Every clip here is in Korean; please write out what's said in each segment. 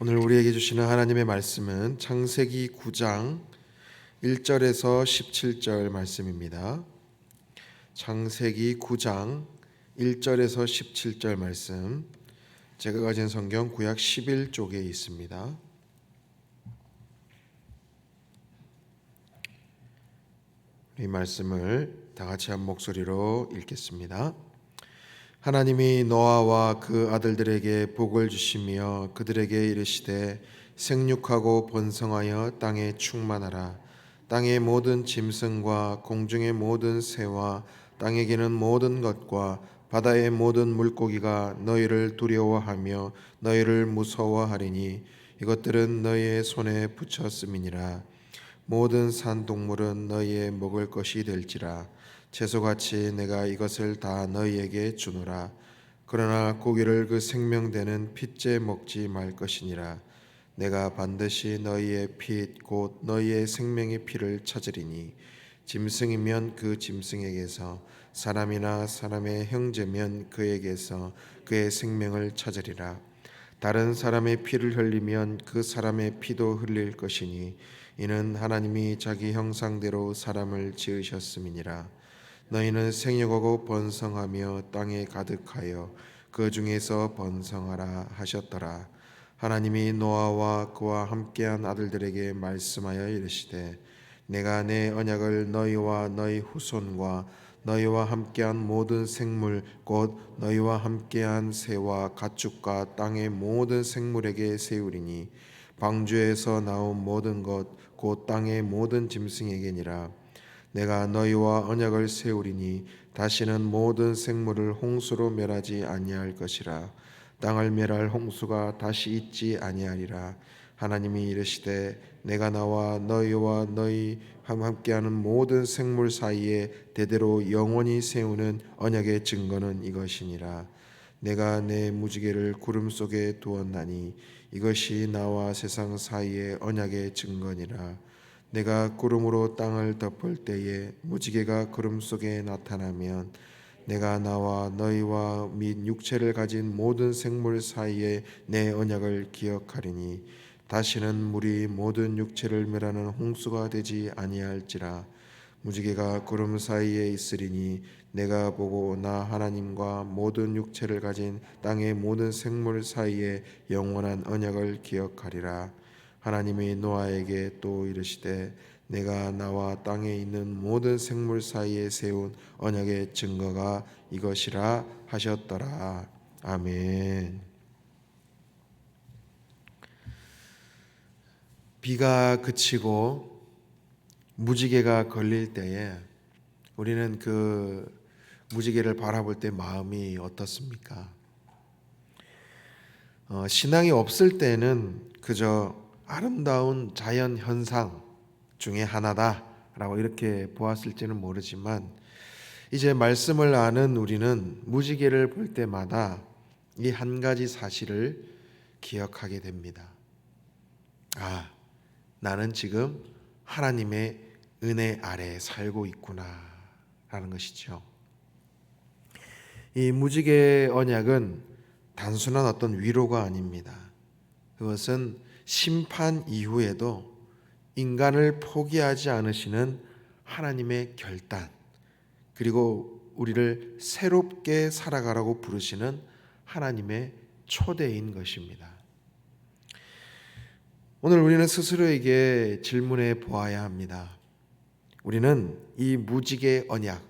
오늘 우리에게 주시는 하나님의 말씀은 창세기 9장 1절에서 17절 말씀입니다. 창세기 9장 1절에서 17절 말씀, 제가 가진 성경 구약 11쪽에 있습니다. 이 말씀을 다 같이 한 목소리로 읽겠습니다. 하나님이 노아와 그 아들들에게 복을 주시며 그들에게 이르시되 생육하고 번성하여 땅에 충만하라. 땅의 모든 짐승과 공중의 모든 새와 땅에 기는 모든 것과 바다의 모든 물고기가 너희를 두려워하며 너희를 무서워하리니 이것들은 너희의 손에 붙였음이니라. 모든 산 동물은 너희의 먹을 것이 될지라. 채소같이 내가 이것을 다 너희에게 주노라. 그러나 고기를 그 생명되는 핏째 먹지 말 것이니라. 내가 반드시 너희의 핏 곧 너희의 생명의 피를 찾으리니 짐승이면 그 짐승에게서, 사람이나 사람의 형제면 그에게서 그의 생명을 찾으리라. 다른 사람의 피를 흘리면 그 사람의 피도 흘릴 것이니 이는 하나님이 자기 형상대로 사람을 지으셨음이니라. 너희는 생육하고 번성하며 땅에 가득하여 그 중에서 번성하라 하셨더라. 하나님이 노아와 그와 함께한 아들들에게 말씀하여 이르시되 내가 내 언약을 너희와 너희 후손과 너희와 함께한 모든 생물 곧 너희와 함께한 새와 가축과 땅의 모든 생물에게 세우리니 방주에서 나온 모든 것 곧 땅의 모든 짐승에게니라. 내가 너희와 언약을 세우리니 다시는 모든 생물을 홍수로 멸하지 아니할 것이라. 땅을 멸할 홍수가 다시 있지 아니하리라. 하나님이 이르시되 내가 나와 너희와 너희 함께하는 모든 생물 사이에 대대로 영원히 세우는 언약의 증거는 이것이니라. 내가 내 무지개를 구름 속에 두었나니 이것이 나와 세상 사이의 언약의 증거니라. 내가 구름으로 땅을 덮을 때에 무지개가 구름 속에 나타나면 내가 나와 너희와 및 육체를 가진 모든 생물 사이에 내 언약을 기억하리니 다시는 물이 모든 육체를 멸하는 홍수가 되지 아니할지라. 무지개가 구름 사이에 있으리니 내가 보고 나 하나님과 모든 육체를 가진 땅의 모든 생물 사이에 영원한 언약을 기억하리라. 하나님이 노아에게 또 이르시되 내가 나와 땅에 있는 모든 생물 사이에 세운 언약의 증거가 이것이라 하셨더라. 아멘. 비가 그치고 무지개가 걸릴 때에 우리는 그 무지개를 바라볼 때 마음이 어떻습니까? 신앙이 없을 때는 그저 아름다운 자연 현상 중에 하나다라고 이렇게 보았을지는 모르지만 이제 말씀을 아는 우리는 무지개를 볼 때마다 이 한 가지 사실을 기억하게 됩니다. 아, 나는 지금 하나님의 은혜 아래에 살고 있구나라는 것이죠. 이 무지개 언약은 단순한 어떤 위로가 아닙니다. 그것은 심판 이후에도 인간을 포기하지 않으시는 하나님의 결단, 그리고 우리를 새롭게 살아가라고 부르시는 하나님의 초대인 것입니다. 오늘 우리는 스스로에게 질문해 보아야 합니다. 우리는 이 무지개 언약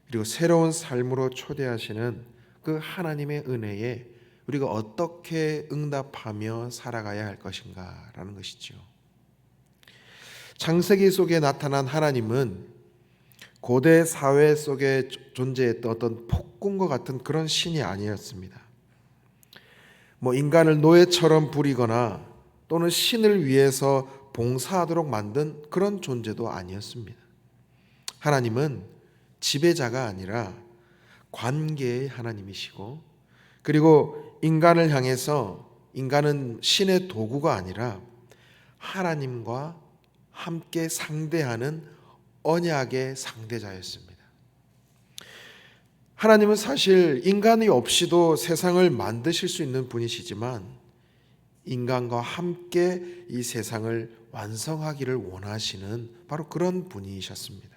그리고 새로운 삶으로 초대하시는 그 하나님의 은혜에 우리가 어떻게 응답하며 살아가야 할 것인가 라는 것이죠. 창세기 속에 나타난 하나님은 고대 사회 속에 존재했던 어떤 폭군과 같은 그런 신이 아니었습니다. 인간을 노예처럼 부리거나 또는 신을 위해서 봉사하도록 만든 그런 존재도 아니었습니다. 하나님은 지배자가 아니라 관계의 하나님이시고, 그리고 인간을 향해서 인간은 신의 도구가 아니라 하나님과 함께 상대하는 언약의 상대자였습니다. 하나님은 사실 인간이 없이도 세상을 만드실 수 있는 분이시지만 인간과 함께 이 세상을 완성하기를 원하시는 바로 그런 분이셨습니다.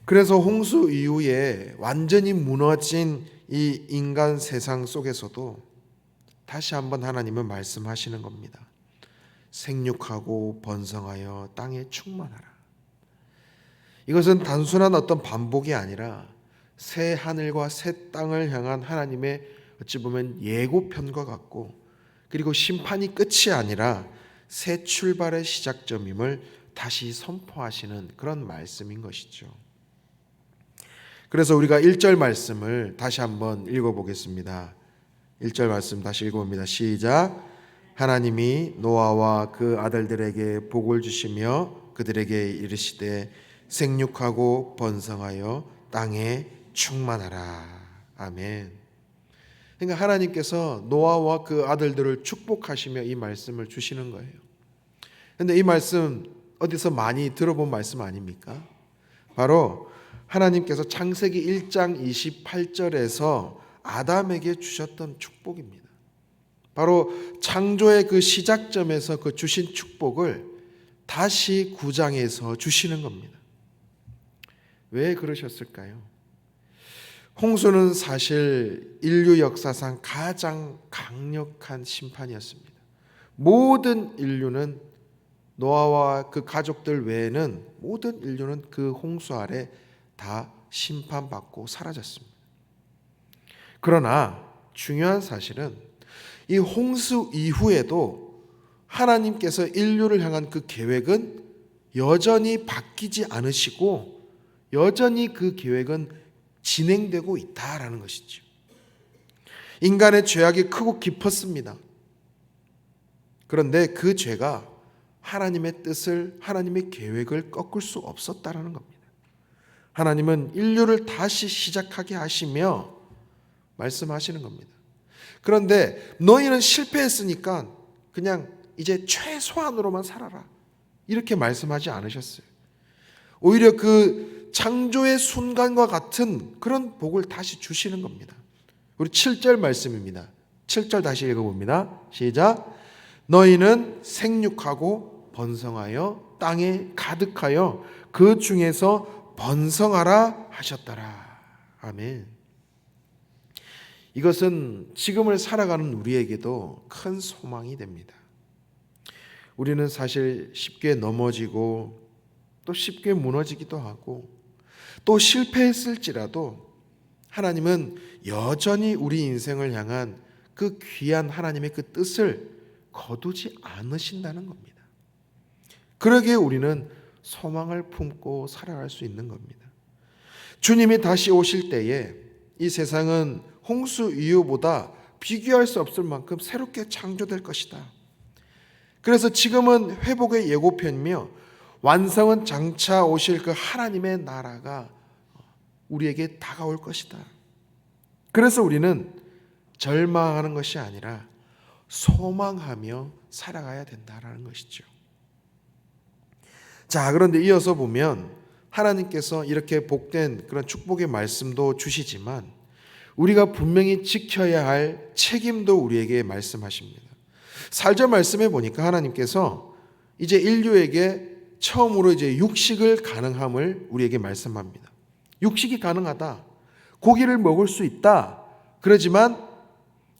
그래서 홍수 이후에 완전히 무너진 이 인간 세상 속에서도 다시 한번 하나님은 말씀하시는 겁니다. 생육하고 번성하여 땅에 충만하라. 이것은 단순한 어떤 반복이 아니라 새 하늘과 새 땅을 향한 하나님의 어찌 보면 예고편과 같고, 그리고 심판이 끝이 아니라 새 출발의 시작점임을 다시 선포하시는 그런 말씀인 것이죠. 그래서 우리가 1절 말씀을 다시 한번 읽어보겠습니다. 1절 말씀 다시 읽어봅니다. 시작. 하나님이 노아와 그 아들들에게 복을 주시며 그들에게 이르시되 생육하고 번성하여 땅에 충만하라. 아멘. 그러니까 하나님께서 노아와 그 아들들을 축복하시며 이 말씀을 주시는 거예요. 그런데 이 말씀 어디서 많이 들어본 말씀 아닙니까? 바로 하나님께서 창세기 1장 28절에서 아담에게 주셨던 축복입니다. 바로 창조의 그 시작점에서 그 주신 축복을 다시 9장에서 주시는 겁니다. 왜 그러셨을까요? 홍수는 사실 인류 역사상 가장 강력한 심판이었습니다. 모든 인류는, 노아와 그 가족들 외에는 모든 인류는 그 홍수 아래 다 심판받고 사라졌습니다. 그러나 중요한 사실은 이 홍수 이후에도 하나님께서 인류를 향한 그 계획은 여전히 바뀌지 않으시고 여전히 그 계획은 진행되고 있다라는 것이죠. 인간의 죄악이 크고 깊었습니다. 그런데 그 죄가 하나님의 뜻을, 하나님의 계획을 꺾을 수 없었다라는 겁니다. 하나님은 인류를 다시 시작하게 하시며 말씀하시는 겁니다. 그런데 너희는 실패했으니까 그냥 이제 최소한으로만 살아라, 이렇게 말씀하지 않으셨어요. 오히려 그 창조의 순간과 같은 그런 복을 다시 주시는 겁니다. 우리 7절 말씀입니다. 7절 다시 읽어봅니다. 시작. 너희는 생육하고 번성하여 땅에 가득하여 그 중에서 번성하라 하셨더라. 아멘. 이것은 지금을 살아가는 우리에게도 큰 소망이 됩니다. 우리는 사실 쉽게 넘어지고 또 쉽게 무너지기도 하고 또 실패했을지라도 하나님은 여전히 우리 인생을 향한 그 귀한 하나님의 그 뜻을 거두지 않으신다는 겁니다. 그러기에 우리는 소망을 품고 살아갈 수 있는 겁니다. 주님이 다시 오실 때에 이 세상은 홍수 이후보다 비교할 수 없을 만큼 새롭게 창조될 것이다. 그래서 지금은 회복의 예고편이며 완성은 장차 오실 그 하나님의 나라가 우리에게 다가올 것이다. 그래서 우리는 절망하는 것이 아니라 소망하며 살아가야 된다라는 것이죠. 자, 그런데 이어서 보면 하나님께서 이렇게 복된 그런 축복의 말씀도 주시지만 우리가 분명히 지켜야 할 책임도 우리에게 말씀하십니다. 4절 말씀해 보니까 하나님께서 이제 인류에게 처음으로 이제 육식을 가능함을 우리에게 말씀합니다. 육식이 가능하다. 고기를 먹을 수 있다. 그러지만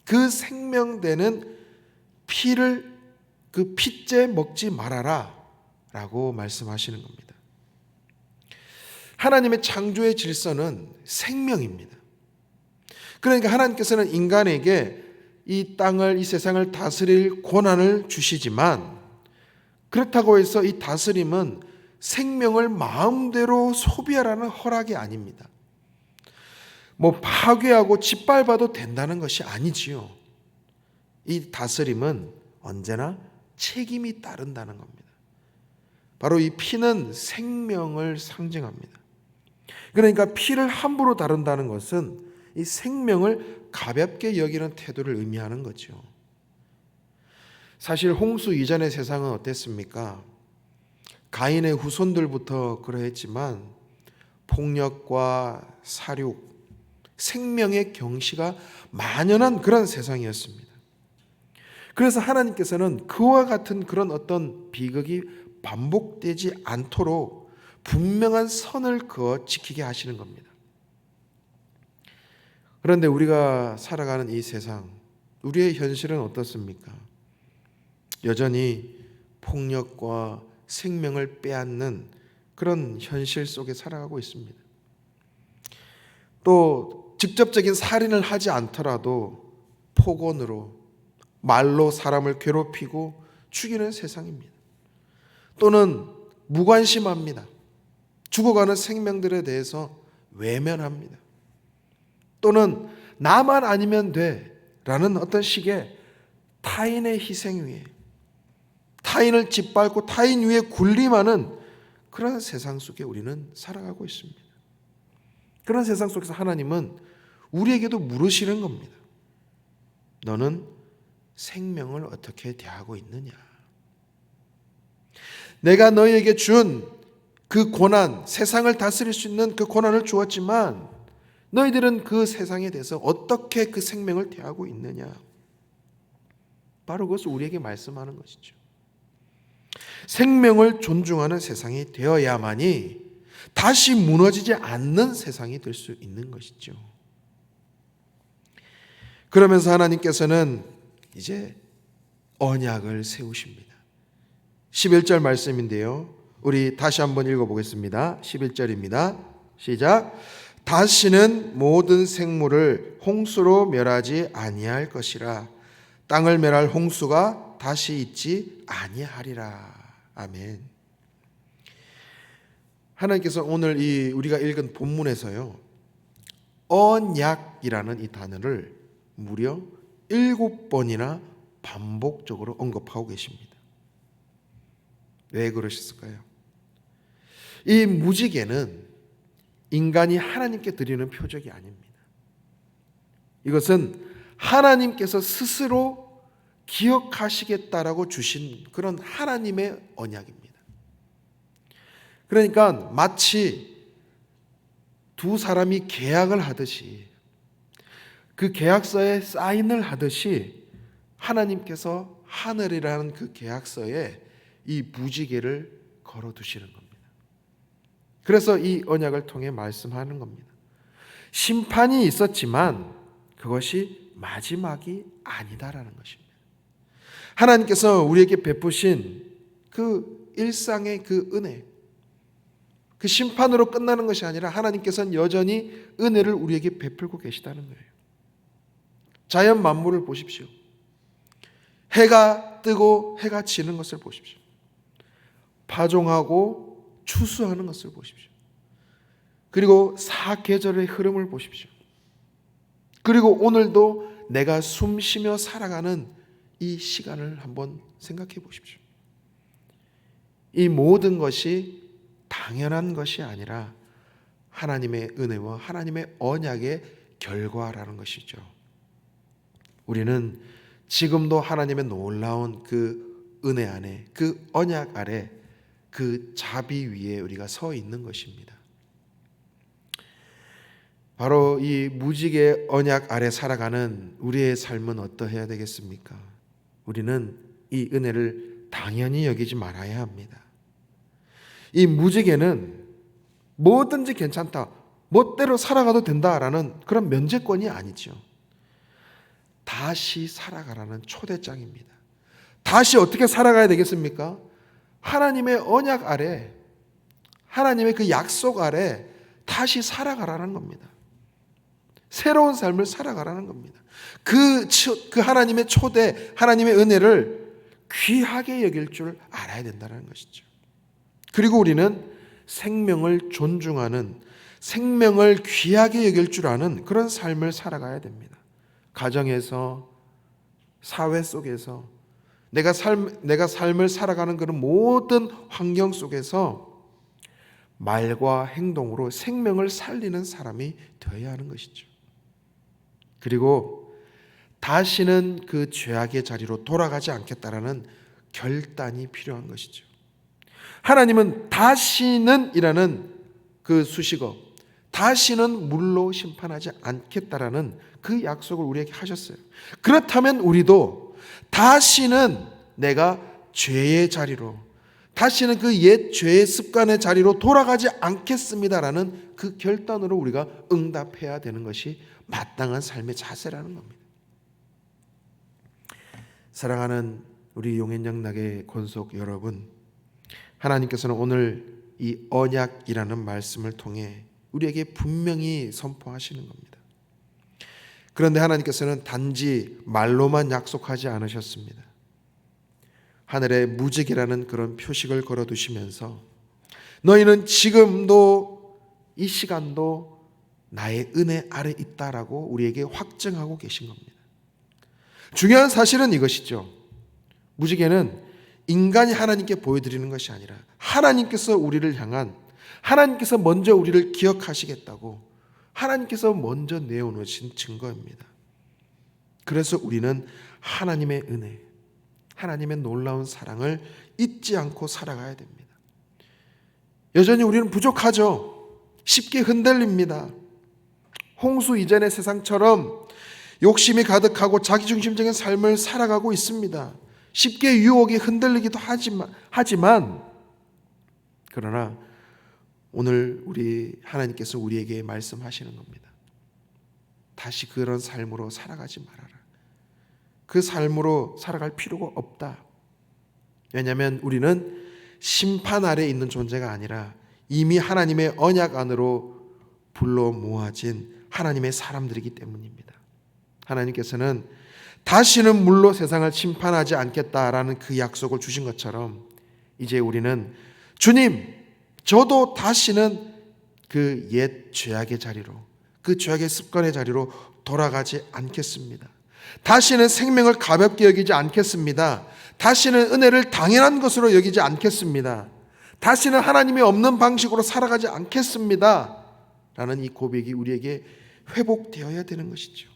그 생명되는 피를, 그 피째 먹지 말아라 라고 말씀하시는 겁니다. 하나님의 창조의 질서는 생명입니다. 그러니까 하나님께서는 인간에게 이 땅을, 이 세상을 다스릴 권한을 주시지만 그렇다고 해서 이 다스림은 생명을 마음대로 소비하라는 허락이 아닙니다. 뭐 파괴하고 짓밟아도 된다는 것이 아니지요. 이 다스림은 언제나 책임이 따른다는 겁니다. 바로 이 피는 생명을 상징합니다. 그러니까 피를 함부로 다룬다는 것은 이 생명을 가볍게 여기는 태도를 의미하는 거죠. 사실 홍수 이전의 세상은 어땠습니까? 가인의 후손들부터 그러했지만 폭력과 살육, 생명의 경시가 만연한 그런 세상이었습니다. 그래서 하나님께서는 그와 같은 그런 어떤 비극이 반복되지 않도록 분명한 선을 그어 지키게 하시는 겁니다. 그런데 우리가 살아가는 이 세상, 우리의 현실은 어떻습니까? 여전히 폭력과 생명을 빼앗는 그런 현실 속에 살아가고 있습니다. 또 직접적인 살인을 하지 않더라도 폭언으로, 말로 사람을 괴롭히고 죽이는 세상입니다. 또는 무관심합니다. 죽어가는 생명들에 대해서 외면합니다. 또는 나만 아니면 돼 라는 어떤 식의 타인의 희생 위에, 타인을 짓밟고 타인 위에 군림하는 그런 세상 속에 우리는 살아가고 있습니다. 그런 세상 속에서 하나님은 우리에게도 물으시는 겁니다. 너는 생명을 어떻게 대하고 있느냐? 내가 너희에게 준 그 고난, 세상을 다스릴 수 있는 그 고난을 주었지만 너희들은 그 세상에 대해서 어떻게 그 생명을 대하고 있느냐? 바로 그것을 우리에게 말씀하는 것이죠. 생명을 존중하는 세상이 되어야만이 다시 무너지지 않는 세상이 될 수 있는 것이죠. 그러면서 하나님께서는 이제 언약을 세우십니다. 11절 말씀인데요. 우리 다시 한번 읽어보겠습니다. 11절입니다. 시작. 다시는 모든 생물을 홍수로 멸하지 아니할 것이라. 땅을 멸할 홍수가 다시 있지 아니하리라. 아멘. 하나님께서 오늘 이 우리가 읽은 본문에서요, 언약이라는 이 단어를 무려 7번이나 반복적으로 언급하고 계십니다. 왜 그러셨을까요? 이 무지개는 인간이 하나님께 드리는 표적이 아닙니다. 이것은 하나님께서 스스로 기억하시겠다라고 주신 그런 하나님의 언약입니다. 그러니까 마치 두 사람이 계약을 하듯이, 그 계약서에 사인을 하듯이 하나님께서 하늘이라는 그 계약서에 이 무지개를 걸어두시는 겁니다. 그래서 이 언약을 통해 말씀하는 겁니다. 심판이 있었지만 그것이 마지막이 아니다라는 것입니다. 하나님께서 우리에게 베푸신 그 일상의 그 은혜, 그 심판으로 끝나는 것이 아니라 하나님께서는 여전히 은혜를 우리에게 베풀고 계시다는 거예요. 자연 만물을 보십시오. 해가 뜨고 해가 지는 것을 보십시오. 파종하고 추수하는 것을 보십시오. 그리고 사계절의 흐름을 보십시오. 그리고 오늘도 내가 숨 쉬며 살아가는 이 시간을 한번 생각해 보십시오. 이 모든 것이 당연한 것이 아니라 하나님의 은혜와 하나님의 언약의 결과라는 것이죠. 우리는 지금도 하나님의 놀라운 그 은혜 안에, 그 언약 아래, 그 자비 위에 우리가 서 있는 것입니다. 바로 이 무지개 언약 아래 살아가는 우리의 삶은 어떠해야 되겠습니까? 우리는 이 은혜를 당연히 여기지 말아야 합니다. 이 무지개는 뭐든지 괜찮다, 멋대로 살아가도 된다라는 그런 면제권이 아니죠. 다시 살아가라는 초대장입니다. 다시 어떻게 살아가야 되겠습니까? 하나님의 언약 아래, 하나님의 그 약속 아래 다시 살아가라는 겁니다. 새로운 삶을 살아가라는 겁니다. 그 하나님의 초대, 하나님의 은혜를 귀하게 여길 줄 알아야 된다는 것이죠. 그리고 우리는 생명을 존중하는, 생명을 귀하게 여길 줄 아는 그런 삶을 살아가야 됩니다. 가정에서, 사회 속에서, 내가 삶을 살아가는 그런 모든 환경 속에서 말과 행동으로 생명을 살리는 사람이 되어야 하는 것이죠. 그리고 다시는 그 죄악의 자리로 돌아가지 않겠다라는 결단이 필요한 것이죠. 하나님은 다시는 이라는 그 수식어, 다시는 물로 심판하지 않겠다라는 그 약속을 우리에게 하셨어요. 그렇다면 우리도 다시는 내가 죄의 자리로, 다시는 그 옛 죄의 습관의 자리로 돌아가지 않겠습니다라는 그 결단으로 우리가 응답해야 되는 것이 마땅한 삶의 자세라는 겁니다. 사랑하는 우리 용인영락의 권속 여러분, 하나님께서는 오늘 이 언약이라는 말씀을 통해 우리에게 분명히 선포하시는 겁니다. 그런데 하나님께서는 단지 말로만 약속하지 않으셨습니다. 하늘에 무지개라는 그런 표식을 걸어두시면서 너희는 지금도 이 시간도 나의 은혜 아래 있다라고 우리에게 확증하고 계신 겁니다. 중요한 사실은 이것이죠. 무지개는 인간이 하나님께 보여드리는 것이 아니라 하나님께서 우리를 향한, 하나님께서 먼저 우리를 기억하시겠다고 하나님께서 먼저 내어놓으신 증거입니다. 그래서 우리는 하나님의 은혜, 하나님의 놀라운 사랑을 잊지 않고 살아가야 됩니다. 여전히 우리는 부족하죠. 쉽게 흔들립니다. 홍수 이전의 세상처럼 욕심이 가득하고 자기중심적인 삶을 살아가고 있습니다. 쉽게 유혹에 흔들리기도 하지만 그러나 오늘 우리 하나님께서 우리에게 말씀하시는 겁니다. 다시 그런 삶으로 살아가지 말아라. 그 삶으로 살아갈 필요가 없다. 왜냐하면 우리는 심판 아래 있는 존재가 아니라 이미 하나님의 언약 안으로 불러 모아진 하나님의 사람들이기 때문입니다. 하나님께서는 다시는 물로 세상을 심판하지 않겠다라는 그 약속을 주신 것처럼 이제 우리는 주님, 저도 다시는 그 옛 죄악의 자리로, 그 죄악의 습관의 자리로 돌아가지 않겠습니다. 다시는 생명을 가볍게 여기지 않겠습니다. 다시는 은혜를 당연한 것으로 여기지 않겠습니다. 다시는 하나님이 없는 방식으로 살아가지 않겠습니다. 라는 이 고백이 우리에게 회복되어야 되는 것이죠.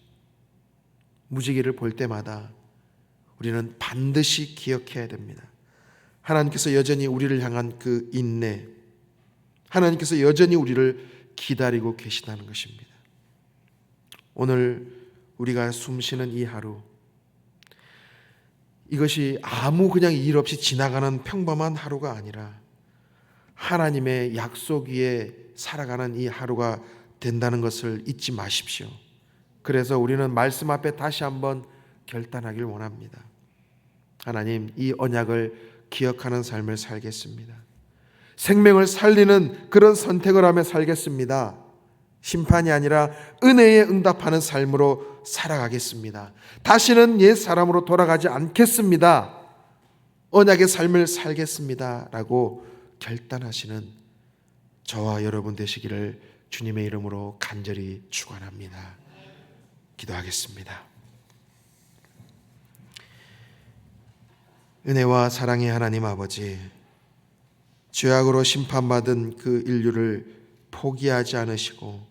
무지개를 볼 때마다 우리는 반드시 기억해야 됩니다. 하나님께서 여전히 우리를 향한 그 인내, 하나님께서 여전히 우리를 기다리고 계시다는 것입니다. 오늘 우리가 숨쉬는 이 하루, 이것이 아무 그냥 일 없이 지나가는 평범한 하루가 아니라 하나님의 약속 위에 살아가는 이 하루가 된다는 것을 잊지 마십시오. 그래서 우리는 말씀 앞에 다시 한번 결단하길 원합니다. 하나님, 이 언약을 기억하는 삶을 살겠습니다. 생명을 살리는 그런 선택을 하며 살겠습니다. 심판이 아니라 은혜에 응답하는 삶으로 살아가겠습니다. 다시는 옛 사람으로 돌아가지 않겠습니다. 언약의 삶을 살겠습니다. 라고 결단하시는 저와 여러분 되시기를 주님의 이름으로 간절히 축원합니다. 기도하겠습니다. 은혜와 사랑의 하나님 아버지, 죄악으로 심판받은 그 인류를 포기하지 않으시고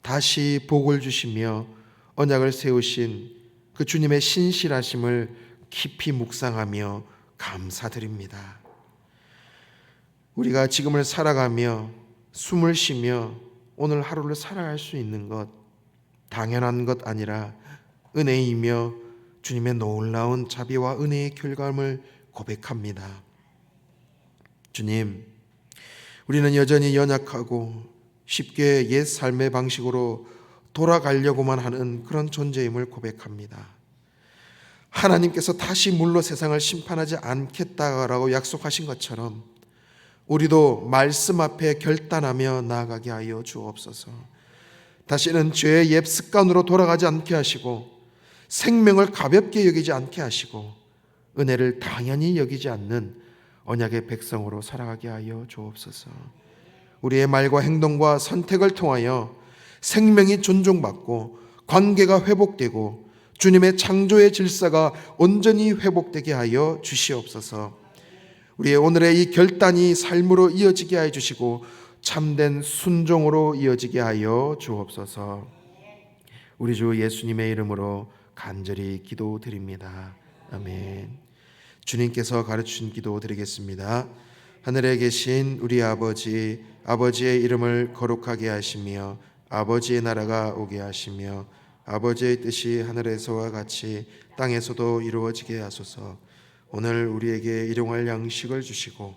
다시 복을 주시며 언약을 세우신 그 주님의 신실하심을 깊이 묵상하며 감사드립니다. 우리가 지금을 살아가며 숨을 쉬며 오늘 하루를 살아갈 수 있는 것, 당연한 것 아니라 은혜이며 주님의 놀라운 자비와 은혜의 결과임을 고백합니다. 주님, 우리는 여전히 연약하고 쉽게 옛 삶의 방식으로 돌아가려고만 하는 그런 존재임을 고백합니다. 하나님께서 다시 물로 세상을 심판하지 않겠다라고 약속하신 것처럼 우리도 말씀 앞에 결단하며 나아가게 하여 주옵소서. 다시는 죄의 옛 습관으로 돌아가지 않게 하시고 생명을 가볍게 여기지 않게 하시고 은혜를 당연히 여기지 않는 언약의 백성으로 살아가게 하여 주옵소서. 우리의 말과 행동과 선택을 통하여 생명이 존중받고 관계가 회복되고 주님의 창조의 질서가 온전히 회복되게 하여 주시옵소서. 우리의 오늘의 이 결단이 삶으로 이어지게 하여 주시고 참된 순종으로 이어지게 하여 주옵소서. 우리 주 예수님의 이름으로 간절히 기도드립니다. 아멘. 주님께서 가르치신 기도 드리겠습니다. 하늘에 계신 우리 아버지, 아버지의 이름을 거룩하게 하시며 아버지의 나라가 오게 하시며 아버지의 뜻이 하늘에서와 같이 땅에서도 이루어지게 하소서. 오늘 우리에게 일용할 양식을 주시고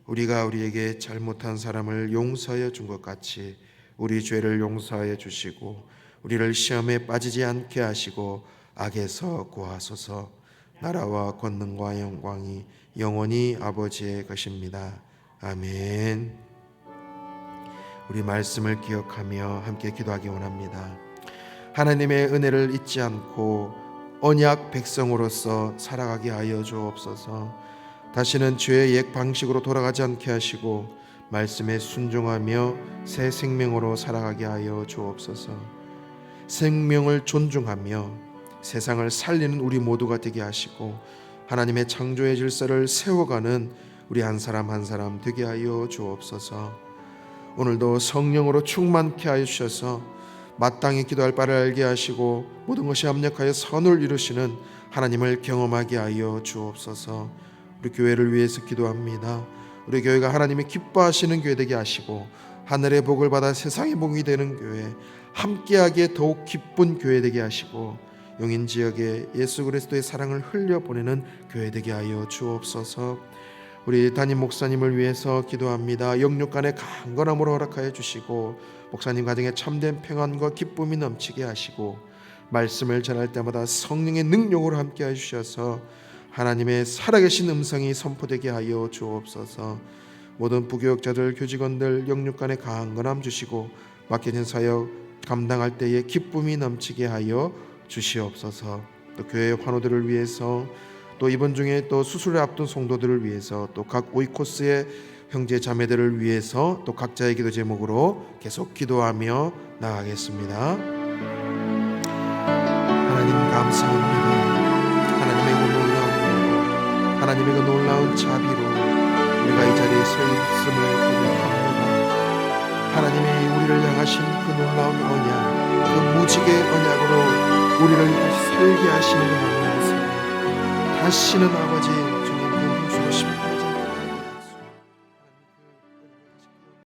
우리가 우리에게 잘못한 사람을 용서하여 준 것 같이 우리 죄를 용서하여 주시고 우리를 시험에 빠지지 않게 하시고 악에서 구하소서. 나라와 권능과 영광이 영원히 아버지의 것입니다. 아멘. 우리 말씀을 기억하며 함께 기도하기 원합니다. 하나님의 은혜를 잊지 않고 언약 백성으로서 살아가게 하여 주옵소서. 다시는 죄의 옛 방식으로 돌아가지 않게 하시고 말씀에 순종하며 새 생명으로 살아가게 하여 주옵소서. 생명을 존중하며 세상을 살리는 우리 모두가 되게 하시고 하나님의 창조의 질서를 세워가는 우리 한 사람 한 사람 되게 하여 주옵소서. 오늘도 성령으로 충만케 하여 주셔서 마땅히 기도할 바를 알게 하시고 모든 것이 합력하여 선을 이루시는 하나님을 경험하게 하여 주옵소서. 우리 교회를 위해서 기도합니다. 우리 교회가 하나님이 기뻐하시는 교회 되게 하시고 하늘의 복을 받아 세상의 복이 되는 교회, 함께하기에 더욱 기쁜 교회 되게 하시고 용인 지역에 예수 그리스도의 사랑을 흘려보내는 교회 되게 하여 주옵소서. 우리 담임 목사님을 위해서 기도합니다. 영육간의 강건함으로 허락하여 주시고 목사님 가정에 참된 평안과 기쁨이 넘치게 하시고 말씀을 전할 때마다 성령의 능력으로 함께 해주셔서 하나님의 살아계신 음성이 선포되게 하여 주옵소서. 모든 부교역자들 교직원들 영육간의 강건함 주시고 맡겨진 사역 감당할 때에 기쁨이 넘치게 하여 주시옵소서. 또 교회의 환우들을 위해서 또 이번 중에 또 수술을 앞둔 성도들을 위해서 또 각 오이코스의 형제 자매들을 위해서 또 각자의 기도 제목으로 계속 기도하며 나가겠습니다. 하나님 감사합니다. 하나님의 그 놀라운 은혜로, 하나님의 그 놀라운 자비로 우리가 이 자리에 서 있음을 고백합니다. 하나님이 우리를 향하신 그 놀라운 언약, 그 무지개의 언약으로 우리를 살게 하시는 그 놀라운 사랑, 다시는 아버지